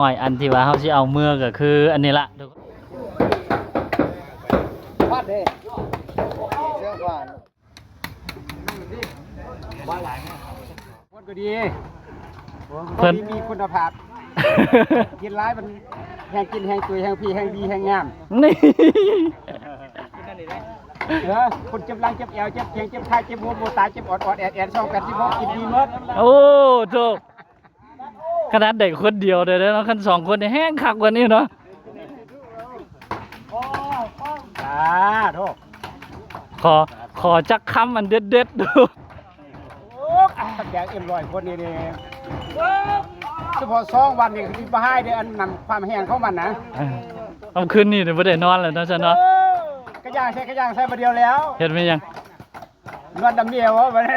หอยอันที่ว่าเขาสิเอาเมื่อก็คืออันนี้ละพลาดเด้เชื่อว่าบ้านหลายคนก็ดีเพิ่นมีคุณภาพกินร้ายมันแห้งกินแห้งตุยแห้งพี่แห้งดีแห้งงามนี่คนเจ็บหลังเจ็บเอวเจ็บแข้งเจ็บขาเจ็บหัวโมตาเจ็บอดแอดช่องกันที่พกกินดีมดโอ้โถขนาดเด็กคนเดียวเลยเนาะคันสองคนนี่แห้งคักกว่านี้เนาะโทษขอจักคำมันเด็ดดูตักแดง100คนนี่เฉพาะ2 วันนี่ที่บ่ให้ได้อันนำความแห้งของมันนะเอาคืนนี่บ่ได้นอนเลยเนาะซะเนาะกระย่างใส่มาเดียวแล้วเฮ็ดมั้ยยังนวดดำเมียวบ่ได้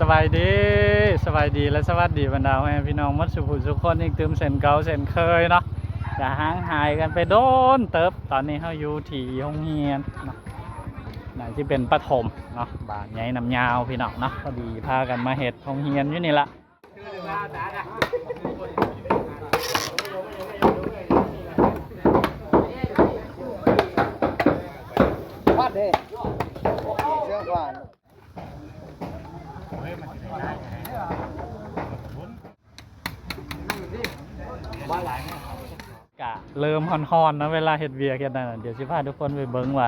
สบายดีและสวัสดีบรรดาพี่น้องมัดสุขุสุขคนอีกเติมเส้นเก่าเส้นเคยเนาะอย่าห่างหายกันไปโดนเติบตอนนี้เขาอยู่ที่โรงเรียนเนาะไหนที่เป็นประถมเนาะบ้านใหญ่น้ำยาวพี่น้องเนาะพอดีพากันมาเฮ็ดโรงเรียนอยู่นี่ละพลาดเด้เชื่อว่ากะเริ่มฮอนๆนะเวลาเฮ็ดเวียกกันนั่นเดี๋ยวสิพาทุกคนไปเบิ่งว่า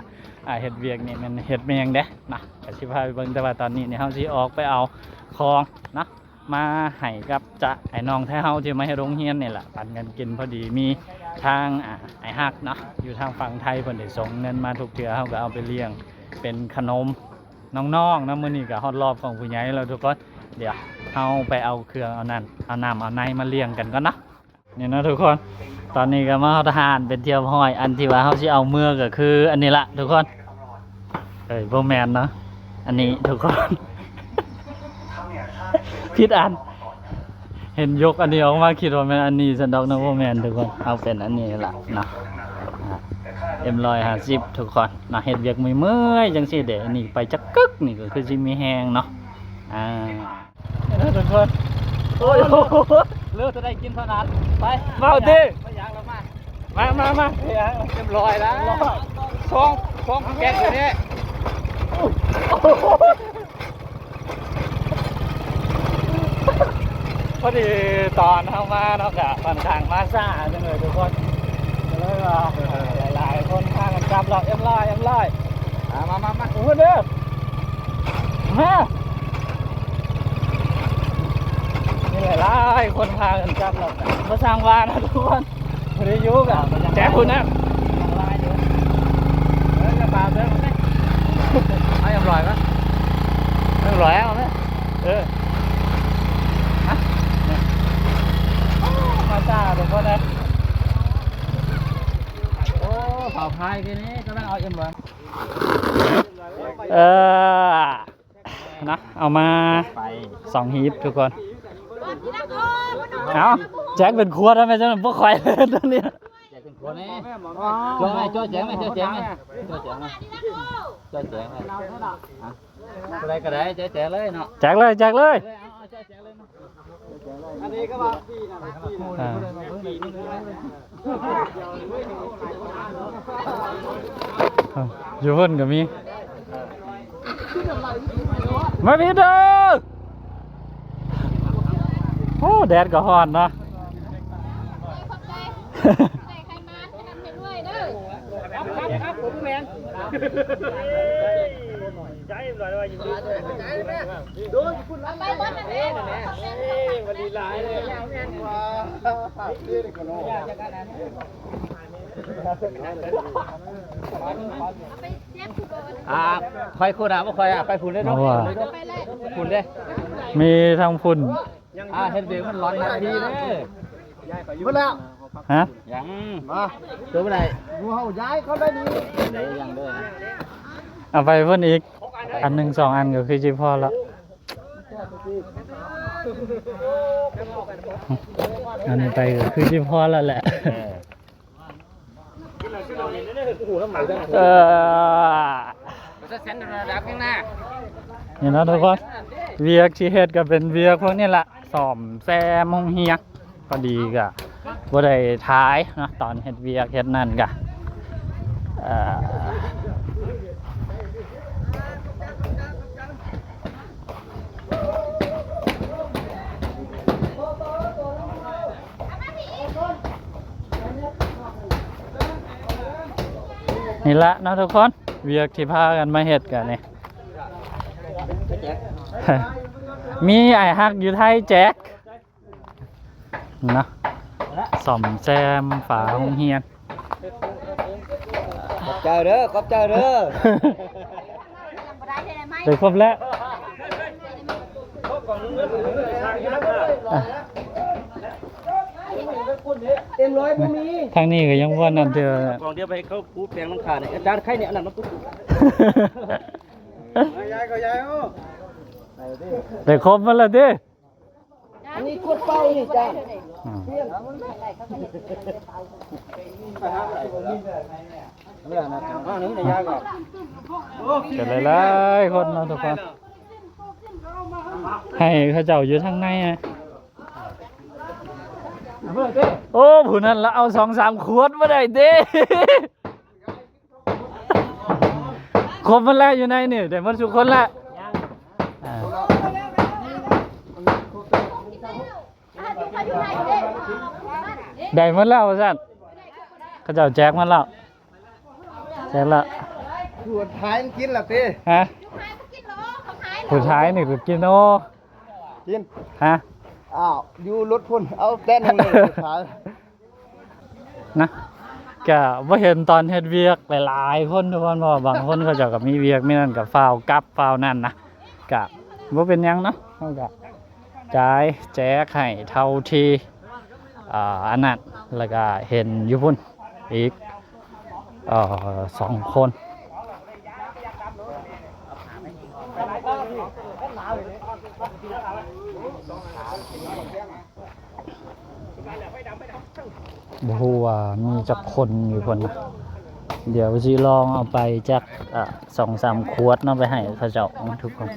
เฮ็ดเวียกนี่มันเฮ็ดเป็นยังไงนะก็สิพาไปเบิ่งแต่ว่าตอนนี้เนี่ยเฮาสิออกไปเอาของนะมาให้กับจะไอ้น้องแท้เฮาที่มาให้โรงเรียนนี่แหละปันกันกินพอดีมีทางไอ้ฮักเนาะอยู่ทางฝั่งไทยเพิ่นได้ส่งเงินมาทุกเทื่อเฮาก็เอาไปเลี้ยงเป็นขนมน้องๆนะมื้อนี้ก็ฮอดรอบของผู้ใหญ่แล้วทุกคนเดี๋ยวเฮาไปเอาเครื่องเอาน้ำเอาในมาเลี้ยงกันก่อนนะนี่นะทุกคนตอนนี้ก็มาทานเป็นเที่ยวหอยอันที่ว่าเขาสิเอาเมื่อก็คืออันนี้ละทุกคนโบแมนเนาะอันนี้ทุกคนผิดอันเห็นยกอันนี้ออกมาคิดว่าเป็นอันนี้สันดอกนะโบแมนทุกคนเอาเป็นอันนี้ละเนาะM150ทุกคนนะเห็ดเวียกไม่เมื่อยจังสิเดี๋ยวนี่ไปจักกึกนี่ก็คือสิมีแห้งเนาะทุกคนโอ้ยเลือกจะได้กินเท่านั้นไปเมาดิไม่อยากแล้วมาเต็มร้อยแล้วสองแก๊สอยู่นี่พอดีตอนเข้ามาเนาะกะค่อนข้างมาซ่าจังเลยทุกคนเลยว่าหลายคนพากันจับเราเอ็มร้อยมาโอ้โหเด้อมาหลายคนพากันจับเรามาสร้างวานะทุกคนพอดียุกอ่ะแจ๊คคุณนะจะปาเด้อเอาอย่างไรปะเอาอย่างไรเอาไหมมาจ้าทุกคนเลยโอ้เผาพายทีนี้ก็ต้องเอาเอ็มร้อยนะเอามา2 ฮีบทุกคนเอาแจ็คเป็นขวดแล้วไหมจ๊ะพวกควายเลยตอนนี้แจ็คเป็นขวดนี่จ้อแจ็คไหมอะไรก็ได้แจ็คเลยเนาะแจ็คเลยอันนี้ก็ว่าพี่นะอยู่เพิ่นก็มีมาพี่เด้อโอ้แดดก็ฮ้อนเนาะครับผมแมนใจหน่อยว่าอยู่ดูคุณไปบนนั่นเองวันดีหลายเลยคอยคุณว่าคอยไปฝุ่นได้ด้วยฝุ่นได้มีทางฝุ่นเห็นเด็กมันร้อนนาทีเลยหมดแล้วฮะยังมาตัวไหนงูเห่าย้ายเขาได้ดียังด้วยเอาไปเพิ่นอีกอัน1 2 อันก็คือจีพอแล้ว อันนี้ไปก็คือที่พอแล้วแหละเออ จะเซ็นระดับข้างหน้า นี่นะทุกคนเวียกที่เฮ็ดก็เป็นเวียกพวกนี้แหละซ่อมแซมห้องเฮียกพอดีก็บ่ได้ท้ายเนาะตอนเฮ็ดเวียกเฮ็ดนั่นก็นี่ละเนาะทุกคนเวียกที่พากันมาเฮ็ดกันนี่ มีไอ้ฮักอยู่ไทยแจ็คนะซ่อมแซมฝาห้องเฮียน ขอบใจเด้อขอบใจเด้อ เดี๋ยวครบแล้วอ่ะ เต็มร้อยบ่มี ทางนี้ก็ยังว่านั่นเถอะ กองเดียวไปเขาปูแปลงหลังคาเนี่ยอาจารย์ใครเนี่ยอันนั้นมาปุ๊บยายก็ยายโอ้ เดี๋ยวครบมาแล้วดิ อันนี้กดเป้านี่จ้า อืม เรื่องนะข้างนึงเนี่ยยายก็ เสร็จหลายๆคนเนาะทุกคนให้เขาเจ้าอยู่ทางในไงโอ้ผู้นั้นละเอา2-3 ขวดมาได้เด้ครบมันแล้วอยู่ในนี่เดี๋ยวมันทุกคนละอ่าได้หมดแล้วสั่นเขาเจ้าแจกมันแล้วแจกแล้ว ขวดท้ายมันกินล่ะติ ฮะผู้ท้ายนี่คือกินโอ กิน ฮะ อ้าวอยู่รถพุ่นเอาแต้นนึงเลยขาย นะก็บ่เห็นตอนเฮ็ดเวียกหลายๆคนทุกคนเพราะว่าบางคนเขาเจ้าก็มีเวียกมีนั่นก็ฟาวกลับฟาวนั่นนะก็บ่เป็นหยังเนาะเฮาก็จ่ายแจกให้เท่าที่อันนั้นแล้วก็เห็นอยู่พุ่นอีก2 คนบ่ฮู้ว่ามีจักคนอยู่พุ่นนะเดี๋ยวสิลองเอาไปจัก2-3 ขวดเนาะไปให้เขาเจ้าทุกคน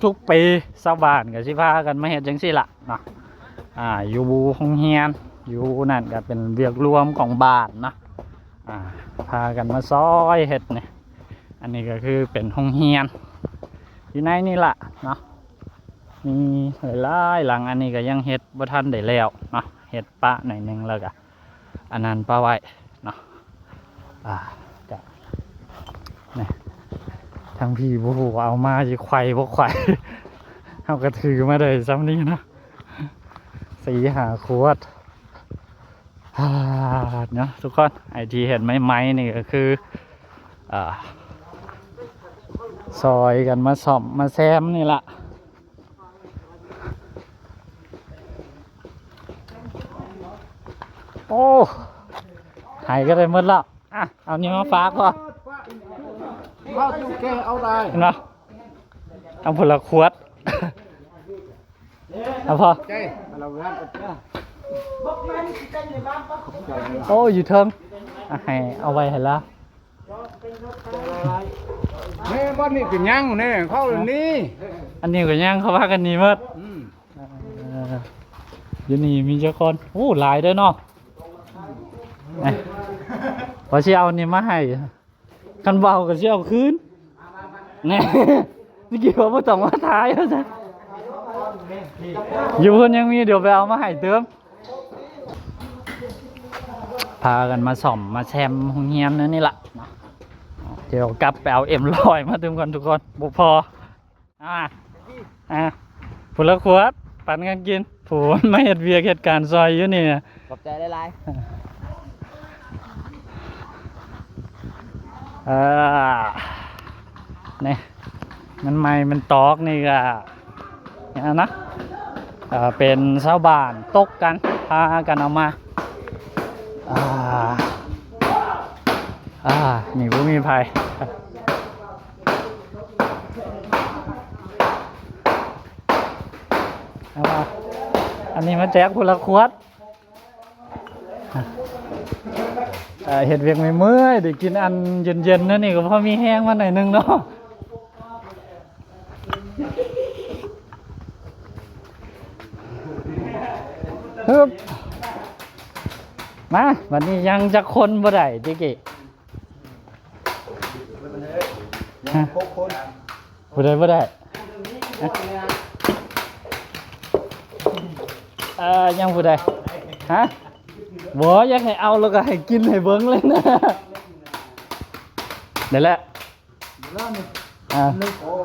ทุกๆปีชาวบ้านก็สิพากันมาเฮ็ดจังซี่ล่ะเนาะอยู่โรงเรียนอยู่นั่นก็เป็นเวียกรวมของบ้านเนาะพากันมาซอยเฮ็ดนี่อันนี้ก็คือเป็นโรงเรียนอยู่ในนี่ล่ะเนาะมีหลายหลังอันนี้ก็ยังเฮ็ดบ่ทันได้แล้วเนาะเฮ็ดปะหน่อยนึงแล้วก็อันนั้นปะไว้เนาะก็นี่ทั้งพี่บ่ฮู้ว่าเอามาสิไขว่บ่ไขว่ เฮาก็ถือมาได้ซ้ำนี้นะ4-5 ขวดเนาะทุกคนไอทีเห็นไหมนี่ก็คือซอยกันมาซ่อมมาแซมนี่ล่ะโอ้หายก็ได้หมดแล้วเอานี่มาฝากก่อน ข้าวจุกแกเอาได้ เห็นปะเอาผลละขวด เอาพอ ใจเราเรื่องกันเด้อ โอ้อยู่เทิงให้เอาไว้เห็นละ นี่บ้านนี่เป็นยังนี่เข้านี่ อันนี้ก็ยังเขาว่ากันนี่หมดอยู่นี่มีเจ้าคนโอ้หลายเด้อเนาะพอเชี่ยวนี่มาให้คันเบาก็เชี่ยวคืนนี่นี่กี่ว่าบ่ต้องมาทายแล้วจ้ะอยู่เพิ่นยังมีเดี๋ยวไปเอามาให้เติมพากันมาส่อมมาแซมโรงเรียนนั่นนี่ล่ะเดี๋ยวกลับไปเอาM100มาเติมกันทุกคนบ่พอผุละขวดปันกันกินผู้มาเฮ็ดเวียกเฮ็ดการซอยอยู่นี่ ขอบใจหลายนี่มันไม้มันตอกนี่ก็อย่างนั้นนะเป็นชาวบ้านตกกันพากันเอามานี่บ่มีภัยเอามา นนี้มาแจกคนละขวดเห็ดเวียงไม่เมื่อยได้กินอันเย็นๆนั่นนี่ก็พอมีแห้งมาหน่อยนึงเนาะฮึบมาวันนี้ยังจะคนบ่ได้จิกิบ่ได้บ่ได้ยังบ่ได้ฮะบ่อยากให้เอาแล้วก็ให้กินให้เบิ่งเลยนะนี่แหละ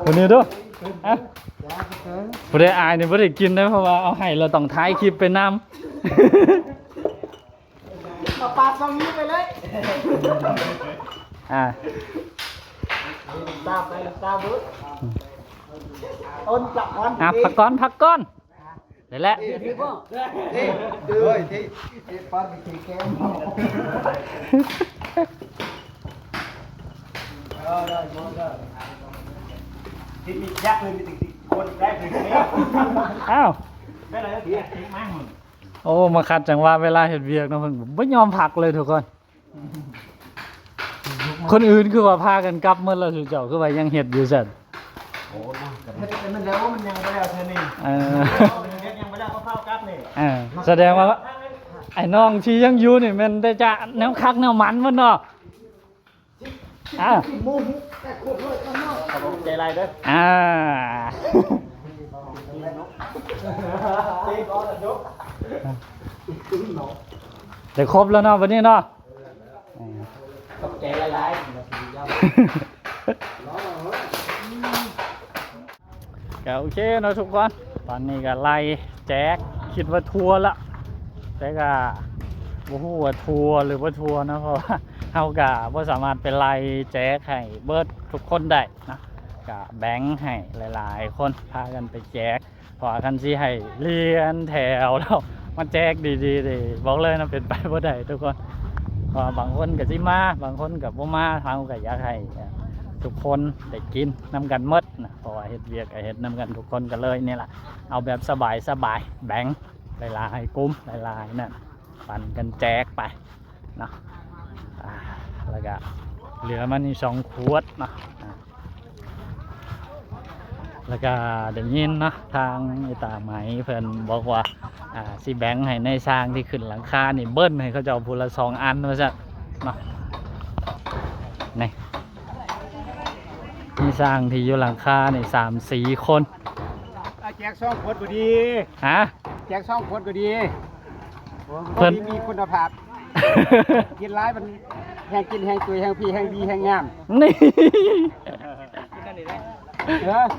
คนนี้ดูบ่ได้อายนี่บ่ได้กินนะเพราะว่าเอาให้เราต้องท้ายคลิปไปนำมาปาดตรงนี้ไปเลยตาไปตาบุต้นจับมันพักก่อนนี่แหละที่ปาดที่แก้มที่มียักษ์เลยมีติดคนแรกเลยอ้าวได้เลยที่ทิ้งมั่งโอ้มาคัดจังว่าเวลาเห็ดเวียกนะเพิ่งไม่ยอมพักเลยทุกคนคนอื่นคือว่าพากันกลับเมื่อเราสุเจ้าคือว่ายังเห็ดอยู่สั่นโอ้มันแล้วมันยังไม่แล้วเธอนี่ยังไม่แล้วก็เข้ากลับนี่แสดงว่าไอ้น้องที่ยังอยู่นี่มันได้จะแนวคักแนวมันมันเนาะใจไรเด้อได้ครบแล้วเนาะวันนี้เนาะตกใจหลายก็โอเคเนาะทุกคนตอนนี้ก็ไล่แจ็คคิดว่าทัวร์ละแต่ก็บ่ฮู้ว่าทัวร์หรือว่าทัวร์นะเพราะว่าเฮาก็บ่สามารถไปไล่แจ็คให้เบิดทุกคนได้นะก็แบ่งให้หลายๆคนพากันไปแจกพอกันสิให้เรียนแถวแล้วมาแจกดีๆดิบอกเลยนะเป็นไปบ่ได้ทุกคนเพราะบางคนก็สิมาบางคนก็บ่มาเฮาก็อยากให้ทุกคนได้กินนำกันหมดนะเพราะว่าเฮ็ดเวียกก็เฮ็ดนำกันทุกคนกันเลยนี่แหละเอาแบบสบายแบ่งหลายๆกลุ่มหลายๆนั่นปั่นกันแจกไปเนาะแล้วก็เหลือมันนี่2 ขวดเนาะแล้วก็ได้ยินเนาะทางไอ้ตาไหมเพิ่นบอกว่าสิแบ่งให้ในสร้างที่ขึ้นหลังคานี่เบิ้ลให้เขาเจ้าพูละ2 อันว่าซั่นเนาะนี่มีสร้างที่อยู่หลังคานี่3-4 คนแจก2 ขวดก็ดีแจก2 ขวดก็ดีเพิ่นมีคุณภาพกินหลายมันแห้งกินแห้งตุยแห้งพี่แห้งดีแห้งงามนี่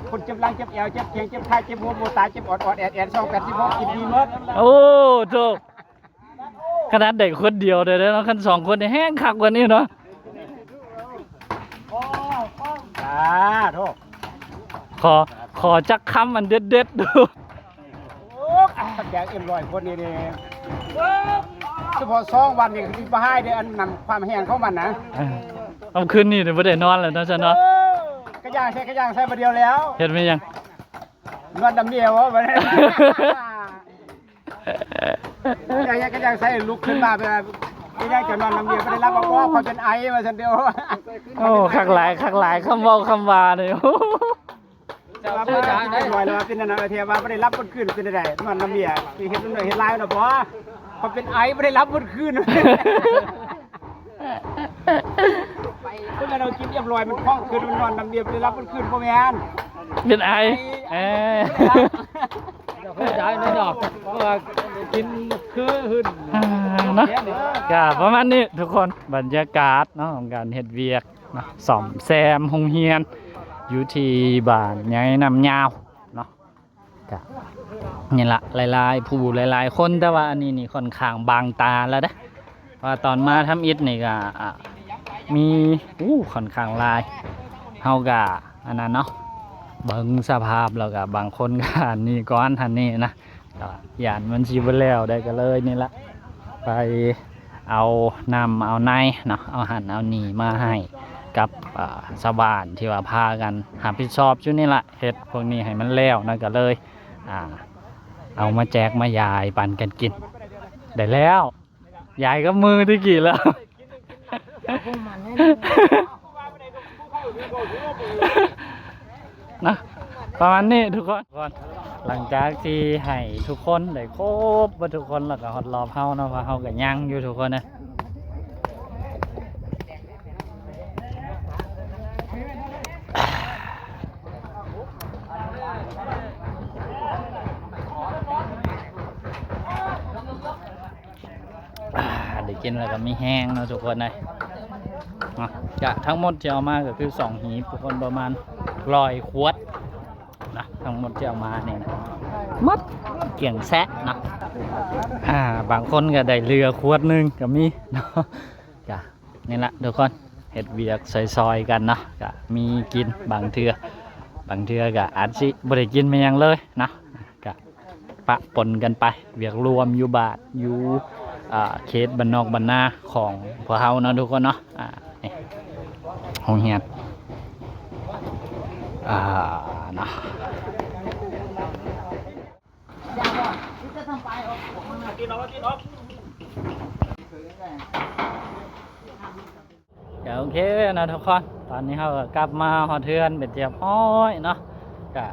คนเจ็บหลังเจ็บแอวเจ็บเข่งเจ็บท้ายเจ็บหัวโมตาเจ็บอดแอด286กินดีหมดโอ้โธ่ขนาดเด็กคนเดียวเลยเนาะคัน2 คนนี่แห้งคักกว่านี้เนาะโธ่ขอจักคำมันเด็ดๆดูแจก100 คนนี่เฉพาะ2 วันนี่คือบ่ให้ได้อันนำความแห้งของมันนะเอาคืนนี้บ่ได้นอนแล้วเนาะซั่นเนาะกระย่างใส่มาเดียวแล้วเห็นไหมยังนวดดำเดียววะวันนี้กระย่างใส่ลุกขึ้นมาเป็นกระย่างจะนอนดำเดียวไม่ได้รับบอกว่าเขาเป็นไอมาสันเดียวโอ้คักหลายคำเว้าคำว่าเลยจะว่าไม่ได้รวยแล้วเป็นนั่นเทียว่าไม่ได้รับบนคืนเป็นอะไรนอนดำเดียวเห็นเห็นลายนะเพราะเขาเป็นไอไม่ได้รับบนคืนเมื่อเรากินเรียบร้อยมันคล่องคืนมันนอนน้ำเดียบได้รับมันคืนพ่อแม่นเป็นไอเพื่อจ่ายในดอกเพราะว่ากินคือหื่นนะก็ประมาณนี้ทุกคนบรรยากาศเนาะของการเฮ็ดเวียกนะซ่อมแซมโรงเรียนอยู่ที่บ้านใหญ่น้ำยาวเนาะก็นี่ละหลายๆผู้หลายๆคนแต่ว่าอันนี้นี่ค่อนข้างบางตาแล้วนะว่าตอนมาทำอิฐนี่ก็มีค่อนข้างลายเฮากะอันนั้นเนาะเบิ่งสภาพแล้วก็บางคนก็นี่ก้อนทันนี่นะหยานมันชีบ่แล้วได้ก็เลยนี่ละไปเอานำเอาในเนาะเอาหั่นเอานี่มาให้กับชาวบ้านที่ว่าพากันรับผิดชอบอยู่นี่ละเฮ็ดพวกนี้ให้มันแล้วนะก็เลย เอามาแจกมายายปันกันกินได้แล้วยายก็มือที่กี่แล้วนะประมาณนี้ทุกคนหลังจากที่ให้ทุกคนได้ครบว่าทุกคนแล้วก็ฮอดรอบเฮาเนาะว่าเฮาก็ยังอยู่ทุกคนนะได้กินแล้วก็มีแห้งเนาะทุกคนเลยจะทั้งหมดจะเอามาก็คือ2หีบทุกคนประมาณ100 ขวดนะทั้งหมดจะเอามาเนี่ยมัดเกี่ยงแซะนะบางคนก็ได้เรือขวดหนึงก็มีเนาะจ้ะนี่แหละทุกคนเห็ดเวียกซอยๆกันเนาะก็มีกินบางเทือก็อาจสิบ่ได้กินมันยังเลยนะก็ปะปนกันไปเวียกรวมอยู่บาทอยู่เขตบ้านนอกบ้านนาของพวกเฮาเนาะทุกคนเนาะนี่ห้องเฮียนเนาะโอเคนะทุกคนตอนนี้เราก็กลับมาฮอดเทือนเป็นเรียบร้อยเนาะก็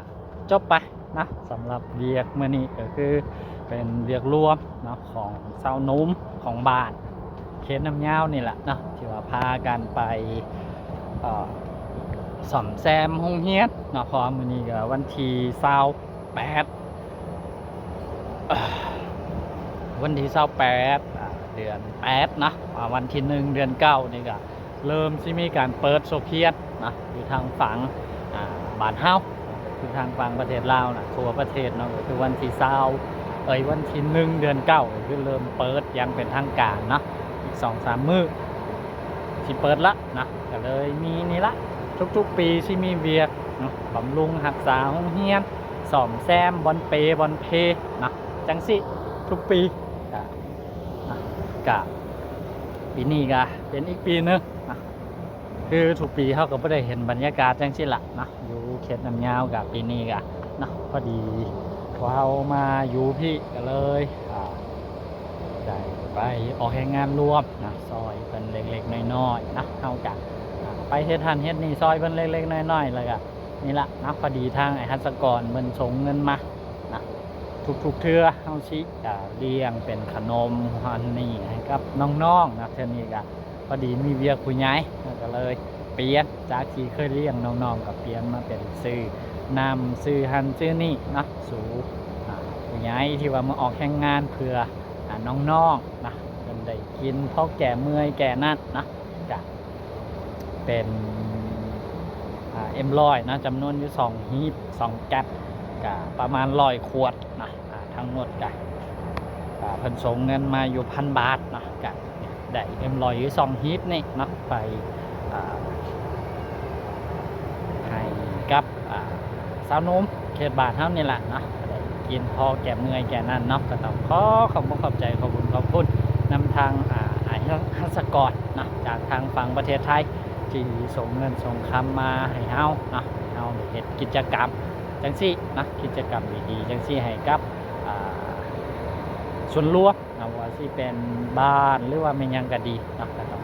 จบไปนะสำหรับเวียกมื้อนี้ก็คือเป็นเวียกรวมเนาะของชาวนุ่มของบ้านเขตน้ำยาวนี่แหละเนาะที่ว่าพากันไปซ่อมแซมโรงเรียนเนาะพอมื้อนี้ก็วันที่28วันที่28เดือน8นะวันที่1เดือน9นี่ก็เริ่มที่มีการเปิดโรงเรียนนะอยู่ทางฝั่งบ้านเฮาคือทางฝั่งประเทศลาวนะทั่วประเทศเนาะก็คือวันที่วันที่1เดือน9ก็คือเริ่มเปิดยังเป็นทางการเนาะอีก 2-3 มื้อสิเปิดละนะก็เลยมีนี่ละทุกๆปีที่มีเวียกเนาะบำรุงรักษาโรงเรียนซ่อมแซมบอลเปบอลเพนะจังสิทุกปีกะปีนี้ก็เป็นอีกปีนึงนะคือทุกปีเขาก็ไม่ได้เห็นบรรยากาศจังสิละนะอยู่เขตน้ำยาวกับปีนี้ก็นะพอดีเรามาอยู่พี่ก็เลยได้ไปออกแข่งงานรวมนะซอยเป็นเล็กๆน้อยๆนะเท่ากันไปเฮ็ดทันเฮ็ดนี่ซอยเป็นเล็กๆน้อยๆเลยก็นี่ละนะพอดีทางไอ้ฮัสกรมันส่งเงินมานะทุกเทื่อเฮาชิเลี้ยงเป็นขนมฮันนี่ให้กับน้องๆนะเทื่อนี้ก็พอดีมีเวียกผู้ใหญ่ก็เลยเปลี่ยนจากที่เคยเลี้ยงน้องๆก็เปลี่ยนมาเป็นซื้อนำซื้อฮันซื้อนี่นะสู่ผู้ใหญ่ที่ว่ามาออกแข่งงานเพื่อน้องๆนะเพิ่นได้กินเพราะแก่เมื่อยแก่นั่นนะจะเป็นM100นะจำนวนอยู่2ฮีบ2แก๊ปก็ประมาณ100 ขวดนะทั้งหมดก็เพิ่นส่งเงินมาอยู่1,000 บาทนะก็ได้M100อยู่2ฮีบนี่นะไปให้กับสาวนมเขตบ้านเฮานี่แหละนะได้กินพอแก่เมื่อยแก่นั่นเนาะก็ต้องขอบใจขอบคุณนำทางไอ้ฮัสกรนะจากทางฝั่งประเทศไทยที่ส่งเงินส่งคำมาให้เฮานะเฮาได้เฮ็ดกิจกรรมจังซี่นะกิจกรรมดีๆจังซี่ให้กับส่วนรวมนะว่าสิเป็นบ้านหรือว่าเป็นยังก็ดีนะก็ต้อง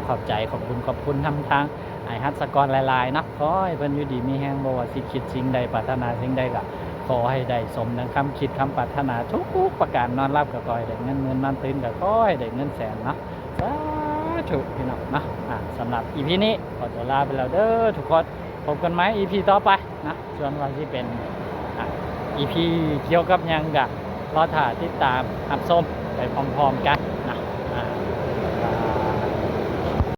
ขอบใจขอบคุณทำทางไอ้ฮัสกรหลายๆนะขอให้เพิ่นอยู่ดีมีแฮงบ่ว่าสิคิดสิ่งใดปรารถนาสิ่งใดก็ขอให้ได้สมดังคำคิดคำปรารถนาทุกประการนอนรับก็ขอให้ได้เงินนอนตื่นก็ขอให้ได้เงินแสนเนาะสาธุพี่น้องนะสำหรับ EP นี้ขอตัวลาไปแล้วเด้อทุกคนพบกันไหม EP ต่อไปนะส่วนว่าที่เป็นEP เกี่ยวกับยังกะรอถ่ายติดตามอับส้มไปพร้อมๆกันนะ